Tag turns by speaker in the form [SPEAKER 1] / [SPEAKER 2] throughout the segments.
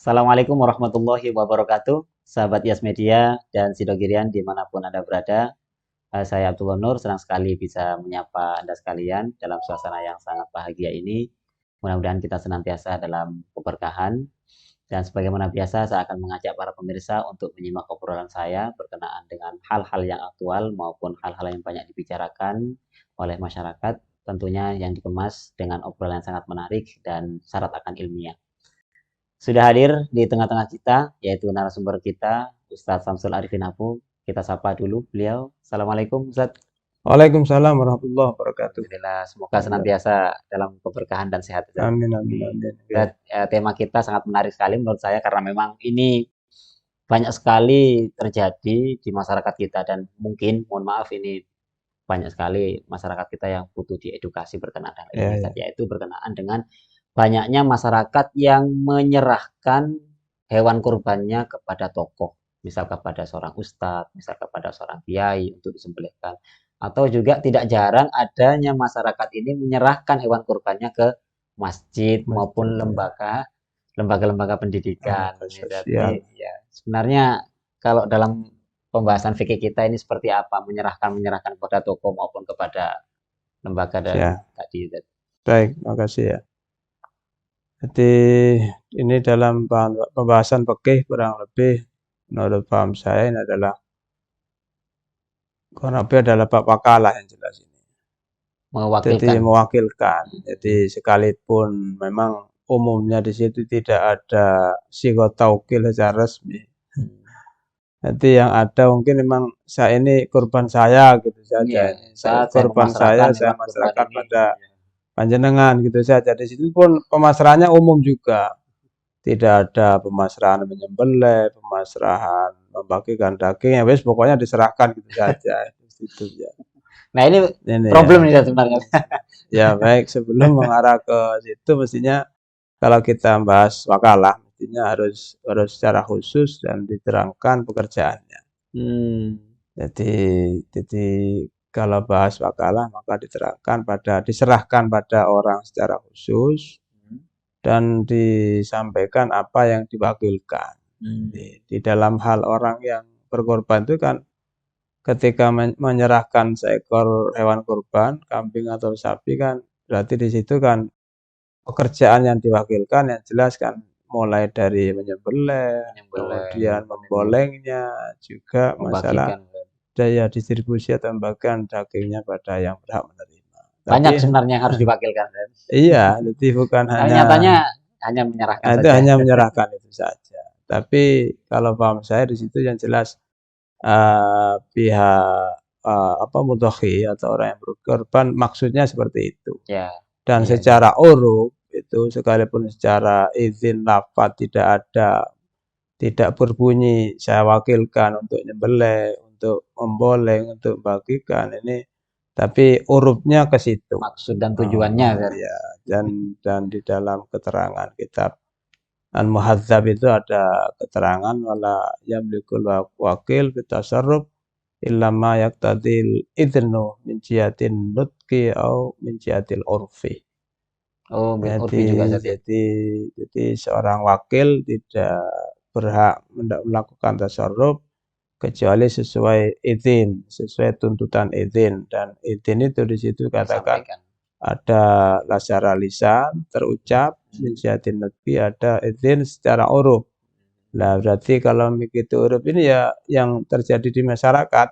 [SPEAKER 1] Assalamualaikum warahmatullahi wabarakatuh, sahabat Yas Media dan Sidogirian dimanapun Anda berada. Saya Abdullah Nur, senang sekali bisa menyapa Anda sekalian dalam suasana yang sangat bahagia ini. Mudah-mudahan kita senantiasa dalam keberkahan. Dan sebagaimana biasa, saya akan mengajak para pemirsa untuk menyimak obrolan saya berkenaan dengan hal-hal yang aktual maupun hal-hal yang banyak dibicarakan oleh masyarakat. Tentunya yang dikemas dengan obrolan yang sangat menarik dan syarat akan ilmiah. Sudah hadir di tengah-tengah kita, yaitu narasumber kita, Ustadz Samsul Arifin Abu. Kita sapa dulu beliau. Assalamualaikum, Ustadz.
[SPEAKER 2] Waalaikumsalam warahmatullahi wabarakatuh.
[SPEAKER 1] Alhamdulillah, semoga senantiasa dalam keberkahan dan sehat, Ustadz.
[SPEAKER 2] Amin, amin, amin.
[SPEAKER 1] Ustadz, tema kita sangat menarik sekali menurut saya karena memang ini banyak sekali terjadi di masyarakat kita dan mungkin, mohon maaf, ini banyak sekali masyarakat kita yang butuh diedukasi berkenaan dengan ini,
[SPEAKER 2] Ya, ya.
[SPEAKER 1] yaitu berkenaan dengan banyaknya masyarakat yang menyerahkan hewan kurbannya kepada tokoh, misal kepada seorang ustadz, misal kepada seorang kiai untuk disembelihkan. Atau juga tidak jarang adanya masyarakat ini menyerahkan hewan kurbannya ke masjid maupun
[SPEAKER 2] Masjid, ya.
[SPEAKER 1] lembaga-lembaga pendidikan.
[SPEAKER 2] Lembaga
[SPEAKER 1] Jadi,
[SPEAKER 2] sosial.
[SPEAKER 1] ya, sebenarnya kalau dalam pembahasan fikih kita ini seperti apa menyerahkan kepada tokoh maupun kepada lembaga dan
[SPEAKER 2] Ya,
[SPEAKER 1] tadi.
[SPEAKER 2] baik, makasih ya. Jadi ini dalam pembahasan fikih kurang lebih menurut paham saya ini adalah kurang lebih adalah bab wakalah yang jelas ini. Jadi
[SPEAKER 1] Mewakilkan.
[SPEAKER 2] mewakilkan. Jadi sekalipun memang umumnya di situ tidak ada sigot taukil secara resmi. Nanti yang ada mungkin memang saya ini korban saya gitu saja.
[SPEAKER 1] Iya,
[SPEAKER 2] Saya
[SPEAKER 1] saat saya
[SPEAKER 2] korban saya
[SPEAKER 1] memasrahkan hewan kurban
[SPEAKER 2] masrahkan
[SPEAKER 1] ini.
[SPEAKER 2] pada panjenengan gitu saja. Di situ pun pemasrahannya umum juga. Tidak ada pemasrahan menyembelih, pemasrahan membagikan daging, ya wes pokoknya diserahkan gitu saja. Itu ya.
[SPEAKER 1] Nah ini
[SPEAKER 2] Ini
[SPEAKER 1] problem
[SPEAKER 2] ya.
[SPEAKER 1] nih sebenarnya.
[SPEAKER 2] Ya baik, sebelum mengarah ke situ mestinya kalau kita bahas wakalah mestinya harus secara khusus dan diterangkan pekerjaannya. Jadi kalau bahas wakalah maka diserahkan pada orang secara khusus dan disampaikan apa yang diwakilkan. Di dalam hal orang yang berkorban itu kan ketika menyerahkan seekor hewan kurban, kambing atau sapi kan berarti di situ kan pekerjaan yang diwakilkan yang jelas kan mulai dari menyembelih, kemudian membolengnya, juga masalah daya distribusi atau pembagian dagingnya pada yang berhak menerima.
[SPEAKER 1] Banyak
[SPEAKER 2] Tapi
[SPEAKER 1] sebenarnya yang harus diwakilkan.
[SPEAKER 2] iya, jadi bukan
[SPEAKER 1] Tapi
[SPEAKER 2] hanya
[SPEAKER 1] nyatanya hanya menyerahkan
[SPEAKER 2] itu
[SPEAKER 1] saja.
[SPEAKER 2] hanya menyerahkan itu saja. Tapi kalau paham saya di situ yang jelas pihak mudhohi atau orang yang berkorban maksudnya seperti itu.
[SPEAKER 1] Ya.
[SPEAKER 2] Dan
[SPEAKER 1] Iya.
[SPEAKER 2] secara uruf itu sekalipun secara izin lafaz tidak berbunyi saya wakilkan untuk nyembelih, untuk memboleng, untuk bagikan ini, tapi urufnya ke situ.
[SPEAKER 1] Maksud dan tujuannya.
[SPEAKER 2] Ya, dan di dalam keterangan kitab Al-Muhadzab itu ada keterangan wala yamlikul wakil bitasarruf illa ma yaqtadil idnu min jihatin nutqi au min jihatil urfi.
[SPEAKER 1] Oh, urfi juga saja.
[SPEAKER 2] Jadi seorang wakil tidak berhak melakukan tasarruf kecuali sesuai izin, sesuai tuntutan izin, dan izin itu di situ katakan ada secara lisan terucap min jihatin nutqi, ada izin secara uruf. Nah, berarti kalau begitu uruf ini ya yang terjadi di masyarakat.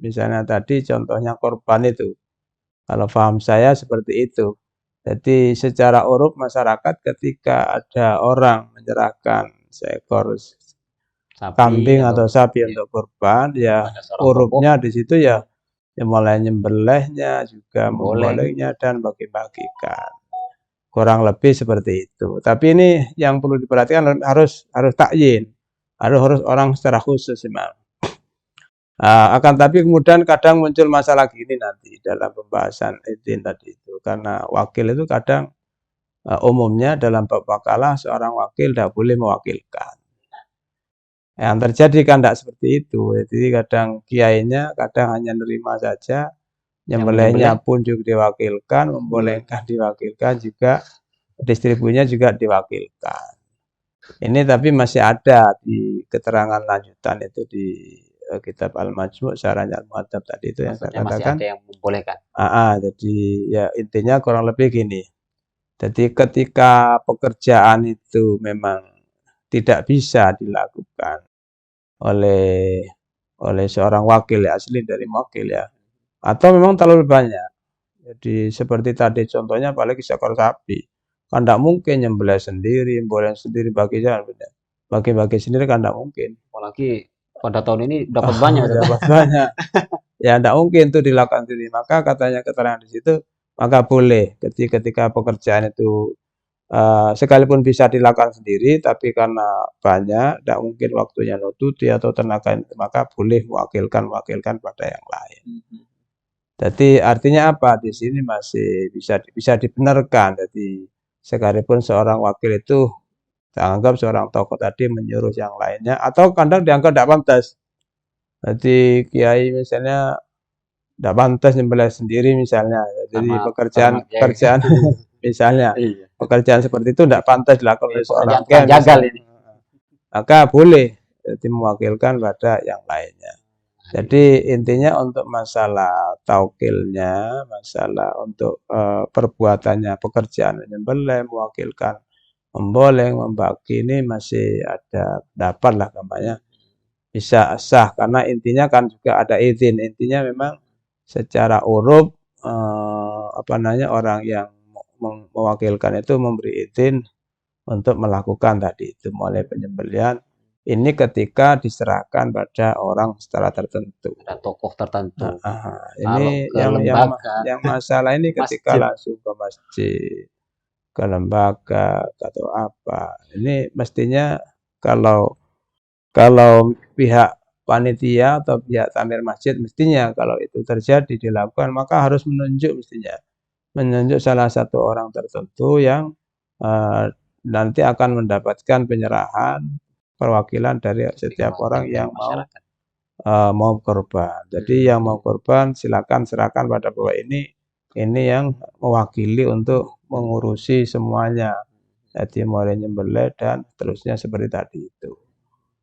[SPEAKER 2] Misalnya tadi contohnya korban itu. Kalau paham saya seperti itu. Jadi secara uruf masyarakat ketika ada orang menyerahkan seekor kambing atau sapi untuk kurban, ya urufnya di situ ya mulai nyembelihnya juga membolehnya dan bagi-bagikan. Kurang lebih seperti itu. Tapi ini yang perlu diperhatikan harus takyin. Harus orang secara khusus memang. Akan tapi kemudian kadang muncul masalah gini nanti dalam pembahasan izin tadi itu. Karena wakil itu kadang umumnya dalam bab wakalah seorang wakil tidak boleh mewakilkan. Yang terjadi kan tidak seperti itu. Jadi kadang kiainya kadang hanya nerima saja, nyembelihnya pun juga diwakilkan, membolehkan diwakilkan juga, distribusinya juga diwakilkan. Ini tapi masih ada di keterangan lanjutan itu di kitab Al-Majmu' Syarahnya Al-Muhadzab tadi itu yang saya
[SPEAKER 1] Maksudnya masih
[SPEAKER 2] katakan.
[SPEAKER 1] ada yang membolehkan.
[SPEAKER 2] Jadi ya intinya kurang lebih gini. Jadi ketika pekerjaan itu memang tidak bisa dilakukan oleh seorang wakil ya, asli dari wakil ya, atau memang terlalu banyak. Jadi seperti tadi contohnya apalagi seekor sapi, kan tidak mungkin nyembelih sendiri, boleh sendiri bagi-bagi sendiri kan tidak mungkin.
[SPEAKER 1] Apalagi pada tahun ini dapat banyak, Ustaz.
[SPEAKER 2] Dapat banyak. Ya tidak mungkin itu dilakukan sendiri. Maka katanya keterangan di situ, maka boleh ketika pekerjaan itu sekalipun bisa dilakukan sendiri, tapi karena banyak, tidak mungkin waktunya nututi atau tenaga, maka boleh wakilkan pada yang lain. Jadi artinya apa? Di sini masih bisa dibenarkan. Jadi sekalipun seorang wakil itu dianggap seorang tokoh tadi menyuruh yang lainnya, atau kadang dianggap tidak pantas. Jadi kiai misalnya tidak pantas nyembelih sendiri misalnya. Jadi
[SPEAKER 1] Sama
[SPEAKER 2] pekerjaan misalnya
[SPEAKER 1] iya.
[SPEAKER 2] pekerjaan seperti itu tidak pantas dilakukan oleh seorang
[SPEAKER 1] Pekerjaan
[SPEAKER 2] kiai
[SPEAKER 1] jagal
[SPEAKER 2] misalnya.
[SPEAKER 1] ini.
[SPEAKER 2] Maka boleh jadi mewakilkan pada yang lainnya. Jadi intinya untuk masalah taukilnya, masalah untuk perbuatannya, pekerjaan menyembelih, mewakilkan, memboleh, membagi ini masih ada dapat lah kampanye bisa sah karena intinya kan juga ada izin. Intinya memang secara uruf orang yang mewakilkan itu memberi izin untuk melakukan tadi itu mulai penyembelihan. Ini ketika diserahkan pada orang secara tertentu.
[SPEAKER 1] Ada tokoh tertentu.
[SPEAKER 2] Ini
[SPEAKER 1] Kalau ke lembaga,
[SPEAKER 2] yang masalah ini ketika
[SPEAKER 1] masjid.
[SPEAKER 2] langsung ke masjid, ke lembaga atau apa. Ini mestinya kalau pihak panitia atau pihak takmir masjid mestinya kalau itu terjadi dilakukan maka harus menunjuk salah satu orang tertentu yang nanti akan mendapatkan penyerahan perwakilan dari setiap orang yang mau korban. Jadi yang mau korban silakan serahkan pada bahwa ini yang mewakili untuk mengurusi semuanya. Jadi mulai nyembelih dan terusnya seperti tadi itu.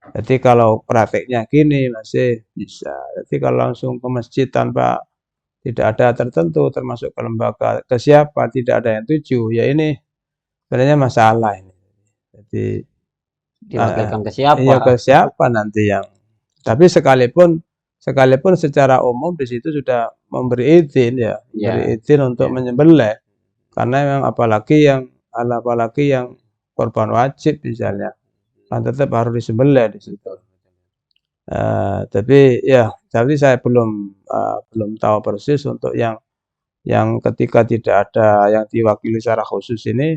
[SPEAKER 2] Jadi kalau prakteknya gini masih bisa. Jadi kalau langsung ke masjid tanpa tidak ada tertentu termasuk ke lembaga ke siapa tidak ada yang tuju ya ini sebenarnya masalah ini. Jadi
[SPEAKER 1] Diwakilkan ke siapa?
[SPEAKER 2] Iya ke siapa nanti yang. Tapi sekalipun secara umum di situ sudah memberi izin ya, memberi izin untuk menyembelih. Karena memang apalagi yang korban wajib misalnya kan tetap harus disembelih di situ. Tapi saya belum tahu persis untuk yang ketika tidak ada yang diwakili secara khusus ini,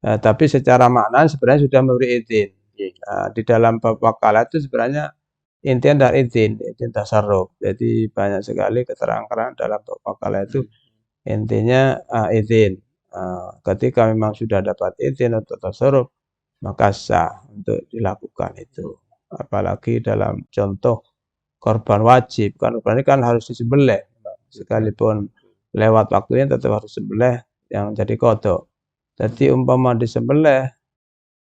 [SPEAKER 2] tapi secara makna sebenarnya sudah memberi izin. Di dalam bab wakalah itu sebenarnya intinya dari izin tasarruf. Jadi banyak sekali keterangan dalam bab wakalah itu intinya izin. Ketika memang sudah dapat izin untuk tasarruf, maka sah untuk dilakukan itu. Apalagi dalam contoh korban wajib, korban ini kan harus disembelih. Sekalipun lewat waktunya tetap harus disembelih yang jadi kodok. Jadi umpama disembelih,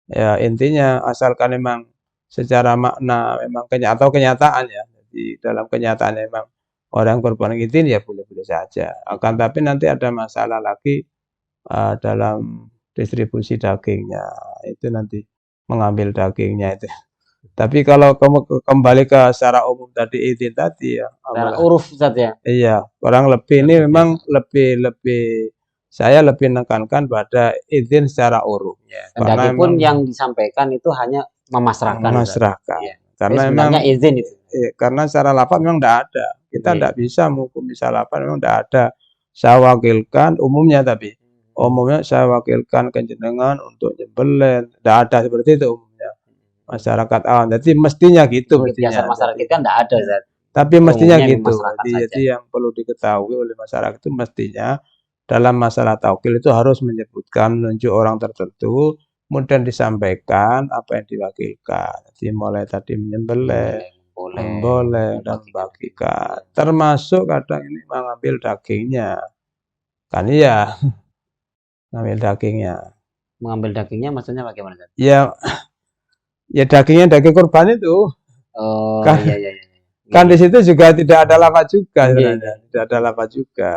[SPEAKER 2] ya intinya asalkan memang secara makna memang kenyataan ya. Jadi dalam kenyataan memang orang korban izin ya boleh-boleh saja. Akan tapi nanti ada masalah lagi dalam distribusi dagingnya. Itu nanti mengambil dagingnya itu. Tapi kalau kembali ke secara umum tadi izin tadi ya.
[SPEAKER 1] Secara uruf Ustaz ya.
[SPEAKER 2] Iya, kurang lebih ini memang saya lebih menekankan pada izin secara uruf.
[SPEAKER 1] Kendati pun yang disampaikan itu hanya memasrahkan.
[SPEAKER 2] Karena memang izin itu. Karena secara lafaz memang tidak ada. Kita tidak bisa menghukumi secara lafaz memang tidak ada. Saya wakilkan umumnya tapi umumnya saya wakilkan kenjenengan untuk nyembelih. Tidak ada seperti itu umumnya. Masyarakat awam. Jadi mestinya gitu
[SPEAKER 1] Biasa masyarakat kan tidak ada Zat.
[SPEAKER 2] Tapi mestinya gitu. Jadi yang perlu diketahui oleh masyarakat itu mestinya dalam masalah taukil itu harus menyebutkan menunjuk orang tertentu, kemudian disampaikan apa yang diwakilkan. Jadi mulai tadi menyembelih, memboleh dan membagikan. Termasuk kadang ini mengambil dagingnya. Kan iya, mengambil dagingnya.
[SPEAKER 1] Mengambil dagingnya maksudnya bagaimana, Ustaz?
[SPEAKER 2] Ya, ya dagingnya daging kurban itu.
[SPEAKER 1] Oh,
[SPEAKER 2] Kan,
[SPEAKER 1] iya iya iya. Nggih
[SPEAKER 2] kan di
[SPEAKER 1] nggih.
[SPEAKER 2] situ juga tidak ada lava juga
[SPEAKER 1] Nggih
[SPEAKER 2] sebenarnya,
[SPEAKER 1] nggih.
[SPEAKER 2] tidak ada lava juga.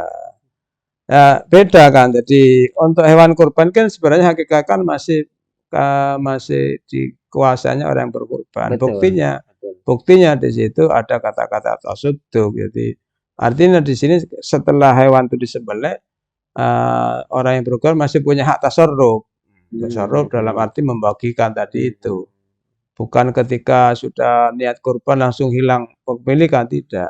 [SPEAKER 2] Ya, beda kan. Jadi untuk hewan kurban kan sebenarnya hakikat kan masih dikuasainya orang yang berkurban.
[SPEAKER 1] Betul,
[SPEAKER 2] Buktinya,
[SPEAKER 1] betul.
[SPEAKER 2] buktinya di situ ada kata-kata tasuduk. Jadi artinya di sini setelah hewan itu disembelih, orang yang berkurban masih punya hak tasarruf. Tasarruf dalam arti membagikan tadi itu. Bukan ketika sudah niat kurban langsung hilang kepemilikan, tidak.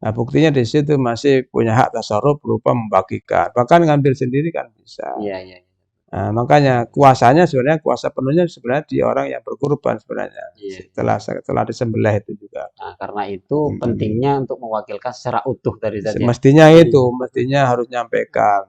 [SPEAKER 2] Nah, buktinya di situ masih punya hak tasarruf berupa membagikan. Bahkan ngambil sendiri kan bisa.
[SPEAKER 1] Iya iya.
[SPEAKER 2] Nah, makanya kuasanya sebenarnya kuasa penuhnya sebenarnya di orang yang berkurban sebenarnya.
[SPEAKER 1] Iya.
[SPEAKER 2] Setelah disembelih itu juga.
[SPEAKER 1] Nah, karena itu pentingnya untuk mewakilkan secara utuh dari Ustaz ya.
[SPEAKER 2] Mestinya itu, mestinya harus nyampaikan.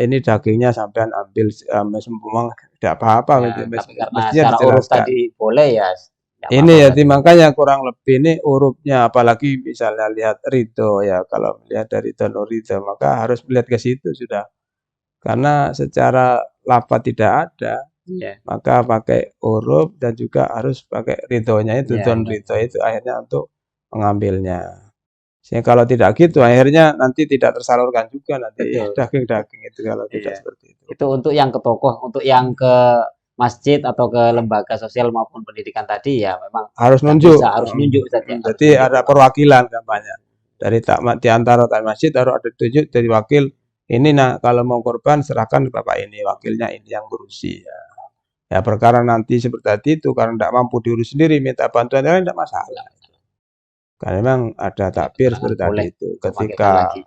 [SPEAKER 2] Ini dagingnya sampean ambil seumpama tidak apa-apa,
[SPEAKER 1] Ya, tapi karena
[SPEAKER 2] mestinya
[SPEAKER 1] secara uruf
[SPEAKER 2] dijelaskan.
[SPEAKER 1] tadi boleh ya, nggak
[SPEAKER 2] Ini
[SPEAKER 1] apa-apa
[SPEAKER 2] ya,
[SPEAKER 1] Ustaz.
[SPEAKER 2] makanya kurang lebih ini urupnya, apalagi misalnya lihat ridho ya, kalau melihat dari donor ridho, maka harus melihat ke situ sudah. Karena secara lafaz tidak ada,
[SPEAKER 1] Iya.
[SPEAKER 2] maka pakai huruf dan juga harus pakai ridhonya itu,
[SPEAKER 1] Iya
[SPEAKER 2] don
[SPEAKER 1] iya.
[SPEAKER 2] ridho itu akhirnya untuk mengambilnya. Sehingga kalau tidak gitu, akhirnya nanti tidak tersalurkan juga nanti
[SPEAKER 1] Betul.
[SPEAKER 2] daging-daging itu kalau tidak
[SPEAKER 1] Iya.
[SPEAKER 2] seperti itu.
[SPEAKER 1] Itu untuk yang ke tokoh, untuk yang ke masjid atau ke lembaga sosial maupun pendidikan tadi ya memang
[SPEAKER 2] Harus
[SPEAKER 1] nggak
[SPEAKER 2] nunjuk.
[SPEAKER 1] bisa, harus nunjuk Ustaz ya, harus
[SPEAKER 2] Jadi
[SPEAKER 1] nunjuk
[SPEAKER 2] ada
[SPEAKER 1] memang.
[SPEAKER 2] perwakilan kampanye. Dari di antara takmir masjid harus ada tunjuk dari wakil. Ini nah kalau mau korban serahkan ke bapak ini, wakilnya ini yang ngurusi. Ya, ya perkara nanti seperti tadi itu karena tidak mampu diurus sendiri, minta bantuan lain tidak masalah. Karena memang ada
[SPEAKER 1] Ya,
[SPEAKER 2] takbir
[SPEAKER 1] keterangan
[SPEAKER 2] seperti tadi
[SPEAKER 1] boleh
[SPEAKER 2] itu.
[SPEAKER 1] memakaikan lagi.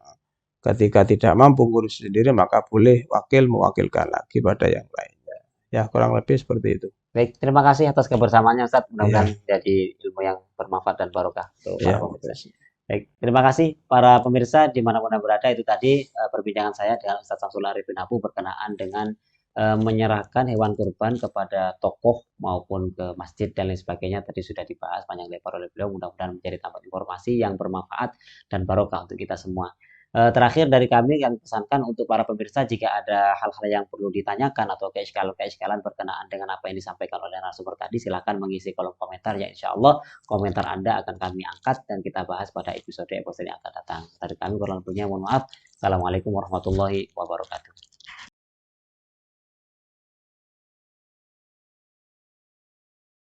[SPEAKER 2] Ketika tidak mampu ngurus sendiri, maka boleh wakil mewakilkan lagi pada yang lainnya. Ya kurang lebih seperti itu.
[SPEAKER 1] Baik, terima kasih atas kebersamaannya Ustaz. Mudah-mudahan
[SPEAKER 2] Ya,
[SPEAKER 1] jadi ilmu yang bermanfaat dan barokah untuk para
[SPEAKER 2] ya.
[SPEAKER 1] pemirsa. Baik, terima kasih para pemirsa dimanapun Anda berada. Itu tadi perbincangan saya dengan Ustaz Samsul Arifin Abu berkenaan dengan menyerahkan hewan kurban kepada tokoh maupun ke masjid dan lain sebagainya. Tadi sudah dibahas panjang lebar oleh beliau. Mudah-mudahan menjadi tambahan informasi yang bermanfaat dan barokah untuk kita semua. Terakhir dari kami yang pesankan untuk para pemirsa jika ada hal-hal yang perlu ditanyakan atau keishkalan berkenaan dengan apa yang disampaikan oleh narasumber tadi, silakan mengisi kolom komentar ya, insya Allah komentar Anda akan kami angkat dan kita bahas pada episode yang akan datang. Dari kami kurang lebihnya mohon maaf. Assalamualaikum warahmatullahi wabarakatuh.